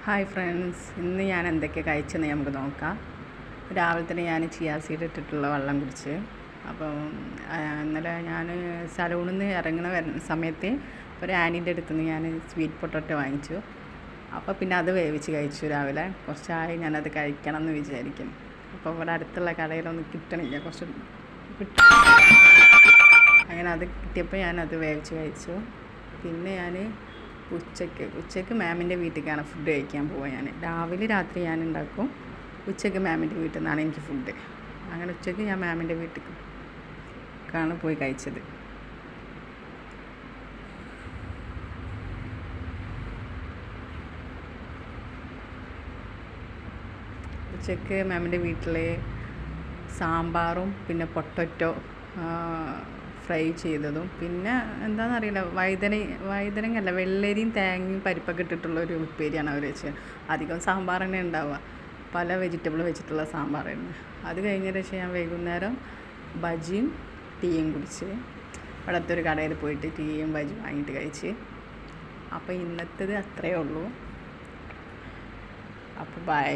Hi friends, ഇന്ന് ഞാൻ എന്തൊക്കെ കഴിച്ചെന്ന് നമുക്ക് നോക്കാം. രാവിലെ തന്നെ ഞാൻ ചിയാ സീഡ് ഇട്ടിട്ടുള്ള വെള്ളം കുടിച്ച്. അപ്പം ഇന്നലെ ഞാൻ സലൂണിൽ നിന്ന് ഇറങ്ങുന്ന സമയത്ത് ഒരു ആൻറ്റീൻ്റെ അടുത്ത് നിന്ന് ഞാൻ സ്വീറ്റ് പൊട്ടറ്റോ വാങ്ങിച്ചു. അപ്പോൾ പിന്നെ അത് വേവിച്ച് കഴിച്ചു. രാവിലെ കുറച്ചായി ഞാനത് കഴിക്കണം എന്ന് വിചാരിക്കും. അപ്പോൾ ഇവിടെ അടുത്തുള്ള കടയിലൊന്നും കിട്ടണില്ല, കുറച്ച് കിട്ടും. അങ്ങനെ അത് കിട്ടിയപ്പോൾ ഞാനത് വേവിച്ച് കഴിച്ചു. പിന്നെ ഞാൻ ഉച്ചയ്ക്ക് മാമിൻ്റെ വീട്ടിലേക്കാണ് ഫുഡ് കഴിക്കാൻ പോവുക. ഞാൻ രാത്രി ഞാൻ ഉണ്ടാക്കും, ഉച്ചയ്ക്ക് മാമിൻ്റെ വീട്ടിൽ നിന്നാണ് എനിക്ക് ഫുഡ്. അങ്ങനെ ഉച്ചയ്ക്ക് ഞാൻ മാമിൻ്റെ വീട്ടിലേക്കാണ് പോയി കഴിച്ചത്. ഉച്ചയ്ക്ക് മാമിൻ്റെ വീട്ടിൽ സാമ്പാറും പിന്നെ പൊട്ടറ്റോ ഫ്രൈ ചെയ്തതും പിന്നെ എന്താണെന്നറിയില്ല, വഴുതനങ്ങല്ല, വെള്ളരിയും തേങ്ങയും പരിപ്പൊക്കെ ഇട്ടിട്ടുള്ളൊരു ഉപ്പേരിയാണ് അവർ വെച്ചത്. അധികം സാമ്പാർ തന്നെ ഉണ്ടാവുക, പല വെജിറ്റബിൾ വെച്ചിട്ടുള്ള സാമ്പാറായിരുന്നു. അത് കഴിഞ്ഞതിന് ശേഷം ഞാൻ വൈകുന്നേരം ബജിയും ടീയും കുടിച്ച് അടുത്തൊരു കടയിൽ പോയിട്ട് ടീയും ബജിയും വാങ്ങിയിട്ട് കഴിച്ച്. അപ്പോൾ ഇന്നത്തേത് അത്രയേ ഉള്ളൂ. അപ്പോൾ ബൈ.